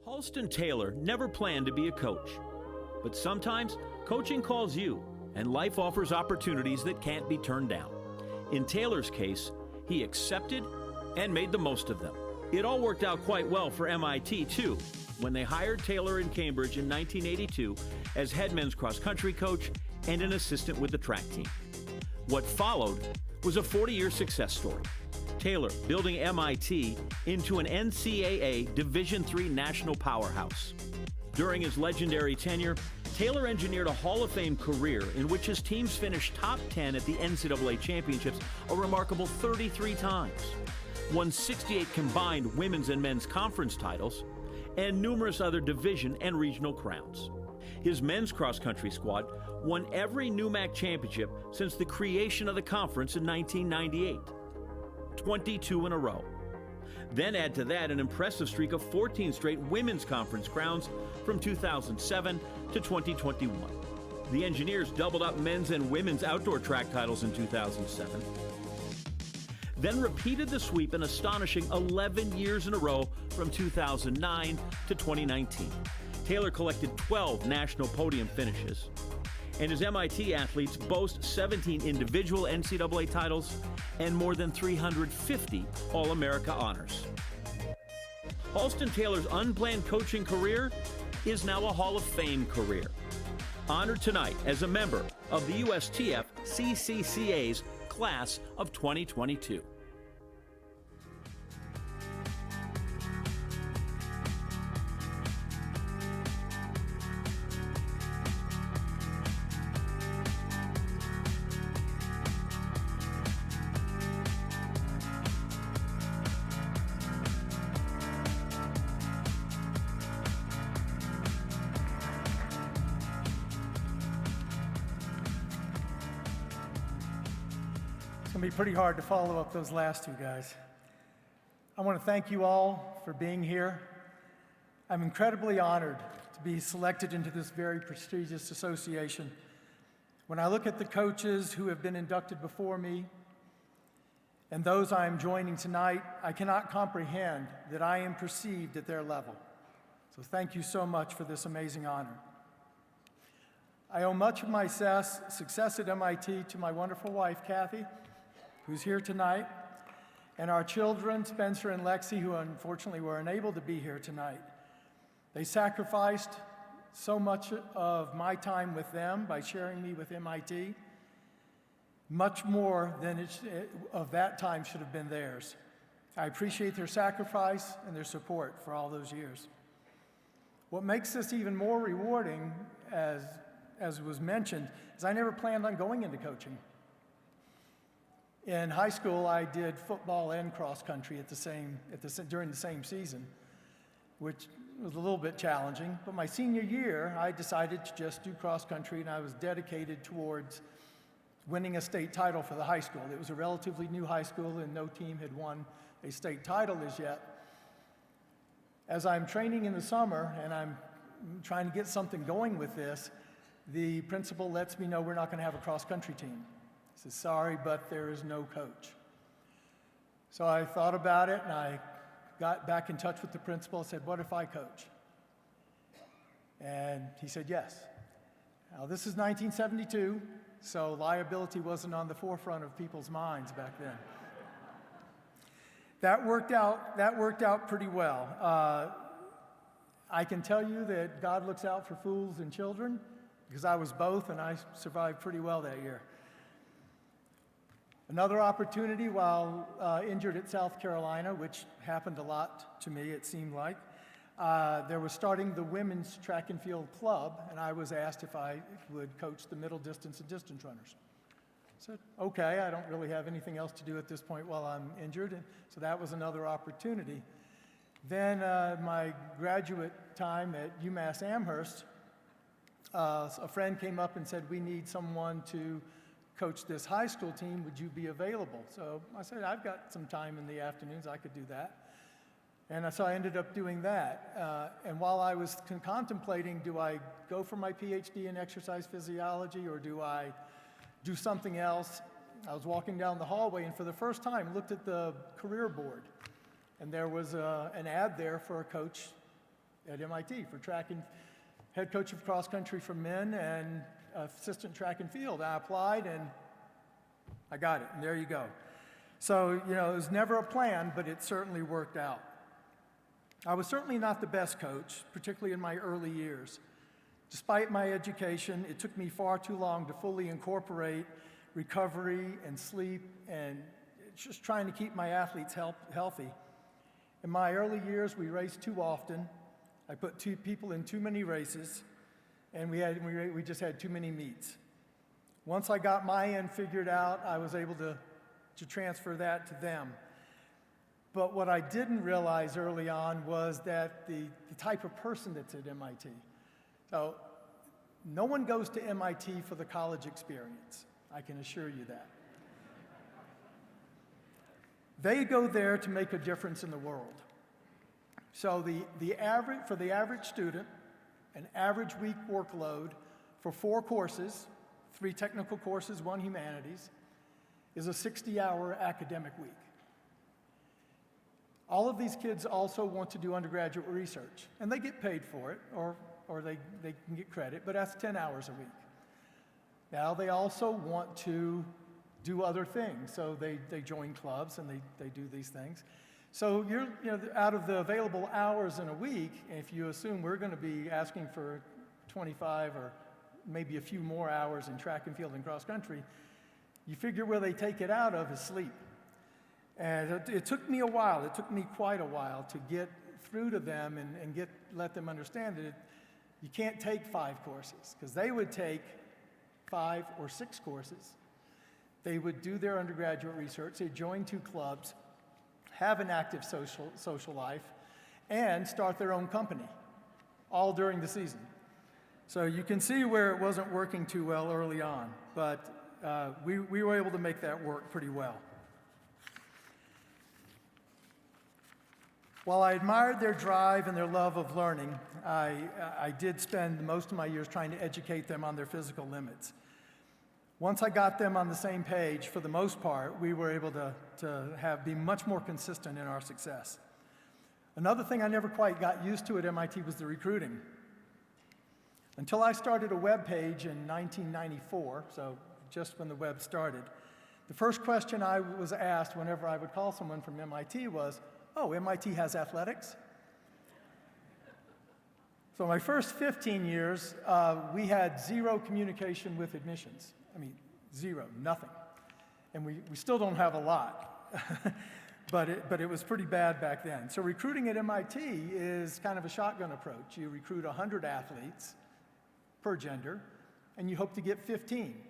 Halston Taylor never planned to be a coach, but sometimes coaching calls you, and life offers opportunities that can't be turned down. In Taylor's case, he accepted and made the most of them. It all worked out quite well for MIT, too, when they hired Taylor in Cambridge in 1982 as head men's cross-country coach and an assistant with the track team. What followed was a 40-year success story. Taylor building MIT into an NCAA Division III national powerhouse. During his legendary tenure, Taylor engineered a Hall of Fame career in which his teams finished top 10 at the NCAA championships a remarkable 33 times, won 68 combined women's and men's conference titles, and numerous other division and regional crowns. His men's cross-country squad won every NUMAC championship since the creation of the conference in 1998. 22 in a row. Then add to that an impressive streak of 14 straight women's conference crowns from 2007 to 2021. The Engineers doubled up men's and women's outdoor track titles in 2007. Then repeated the sweep an astonishing 11 years in a row from 2009 to 2019. Taylor collected 12 national podium finishes, and his MIT athletes boast 17 individual NCAA titles and more than 350 All-America honors. Halston Taylor's unplanned coaching career is now a Hall of Fame career. Honored tonight as a member of the USTFCCCA's class of 2022. It's going to be pretty hard to follow up those last two guys. I want to thank you all for being here. I'm incredibly honored to be selected into this very prestigious association. When I look at the coaches who have been inducted before me and those I am joining tonight, I cannot comprehend that I am perceived at their level. So thank you so much for this amazing honor. I owe much of my success at MIT to my wonderful wife, Kathy, who's here tonight, and our children, Spencer and Lexi, who unfortunately were unable to be here tonight. They sacrificed so much of my time with them by sharing me with MIT. Much more than of that time should have been theirs. I appreciate their sacrifice and their support for all those years. What makes this even more rewarding, as was mentioned, is I never planned on going into coaching. In high school, I did football and cross country during the same season, which was a little bit challenging. But my senior year, I decided to just do cross country, and I was dedicated towards winning a state title for the high school. It was a relatively new high school, and no team had won a state title as yet. As I'm training in the summer, and I'm trying to get something going with this, the principal lets me know we're not going to have a cross country team. He says, sorry, but there is no coach. So I thought about it, and I got back in touch with the principal and said, what if I coach? And he said, yes. Now, this is 1972, so liability wasn't on the forefront of people's minds back then. That worked out pretty well. I can tell you that God looks out for fools and children, because I was both, and I survived pretty well that year. Another opportunity while injured at South Carolina, which happened a lot to me, it seemed like, there was starting the women's track and field club, and I was asked if I would coach the middle distance and distance runners. I said, okay, I don't really have anything else to do at this point while I'm injured, and so that was another opportunity. Then my graduate time at UMass Amherst, a friend came up and said, we need someone to coach this high school team, would you be available? So I said, I've got some time in the afternoons, I could do that. And so I ended up doing that. And while I was contemplating, do I go for my PhD in exercise physiology or do I do something else, I was walking down the hallway and for the first time looked at the career board. And there was an ad there for a coach at MIT for track and head coach of cross country for men and assistant track and field. I applied and I got it, and there you go. So, you know, it was never a plan, but it certainly worked out. I was certainly not the best coach, particularly in my early years. Despite my education, it took me far too long to fully incorporate recovery and sleep and just trying to keep my athletes healthy. In my early years, we raced too often. I put two people in too many races, and we just had too many meets. Once I got my end figured out, I was able to transfer that to them. But what I didn't realize early on was that the type of person that's at MIT. So no one goes to MIT for the college experience, I can assure you that. They go there to make a difference in the world. So for the average student, an average week workload for 4 courses, 3 technical courses, 1 humanities, is a 60-hour academic week. All of these kids also want to do undergraduate research, and they get paid for it, or they can get credit, but that's 10 hours a week. Now they also want to do other things, so they join clubs and they do these things. So out of the available hours in a week, if you assume we're going to be asking for 25 or maybe a few more hours in track and field and cross country, you figure where they take it out of is sleep. And it took me a while, it took me quite a while to get through to them and let them understand that you can't take 5 courses, because they would take 5 or 6 courses. They would do their undergraduate research, they'd join 2 clubs, have an active social life, and start their own company, all during the season. So you can see where it wasn't working too well early on, but we were able to make that work pretty well. While I admired their drive and their love of learning, I did spend most of my years trying to educate them on their physical limits. Once I got them on the same page, for the most part, we were able to be much more consistent in our success. Another thing I never quite got used to at MIT was the recruiting. Until I started a web page in 1994, so just when the web started, the first question I was asked whenever I would call someone from MIT was, "Oh, MIT has athletics?" So my first 15 years, we had 0 communication with admissions. I mean, 0, nothing. And we still don't have a lot, but it was pretty bad back then. So recruiting at MIT is kind of a shotgun approach. You recruit 100 athletes per gender, and you hope to get 15.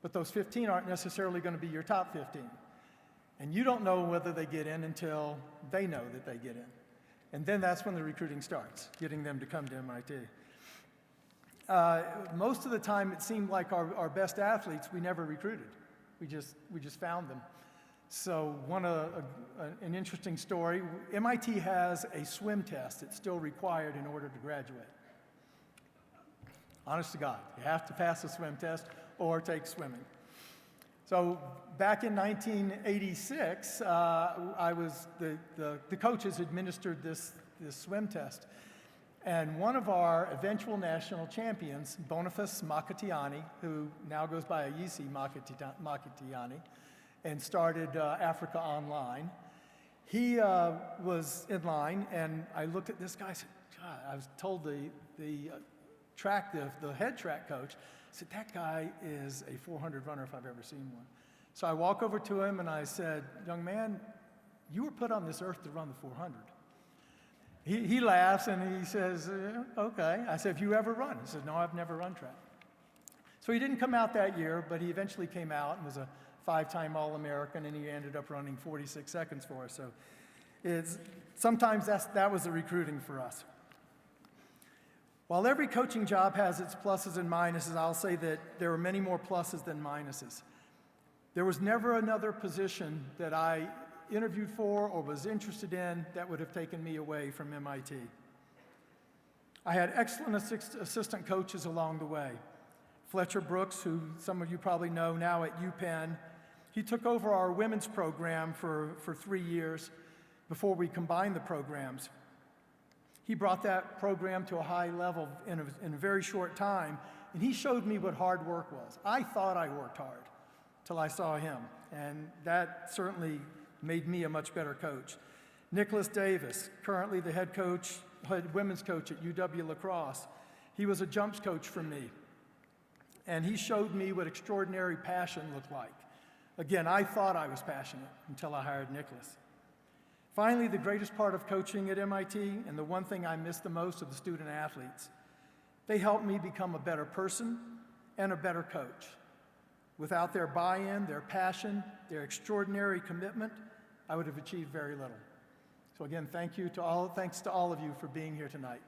But those 15 aren't necessarily going to be your top 15. And you don't know whether they get in until they know that they get in. And then that's when the recruiting starts, getting them to come to MIT. Most of the time, it seemed like our best athletes, we never recruited. We just found them. So an interesting story, MIT has a swim test that's still required in order to graduate. Honest to God, you have to pass a swim test or take swimming. So back in 1986, the coaches administered this swim test. And one of our eventual national champions, Boniface Makatiani, who now goes by Ayisi Makatiani, and started Africa Online, he was in line, and I looked at this guy and said, God, I was told the head track coach, said, that guy is a 400 runner if I've ever seen one. So I walk over to him and I said, young man, you were put on this earth to run the 400. He laughs and he says, okay. I said, have you ever run? He said, no, I've never run track. So he didn't come out that year, but he eventually came out and was a 5-time All-American, and he ended up running 46 seconds for us. So sometimes that was the recruiting for us. While every coaching job has its pluses and minuses, I'll say that there are many more pluses than minuses. There was never another position that I interviewed for or was interested in that would have taken me away from MIT. I had excellent assistant coaches along the way. Fletcher Brooks, who some of you probably know now at UPenn, he took over our women's program for 3 years before we combined the programs. He brought that program to a high level in a very short time, and he showed me what hard work was. I thought I worked hard till I saw him, and that certainly made me a much better coach. Nicholas Davis, currently the head women's coach at UW La Crosse, he was a jumps coach for me, and he showed me what extraordinary passion looked like. Again, I thought I was passionate until I hired Nicholas. Finally, the greatest part of coaching at MIT, and the one thing I miss the most, are the student athletes. They helped me become a better person and a better coach. Without their buy-in, their passion, their extraordinary commitment, I would have achieved very little. So again, thanks to all of you for being here tonight.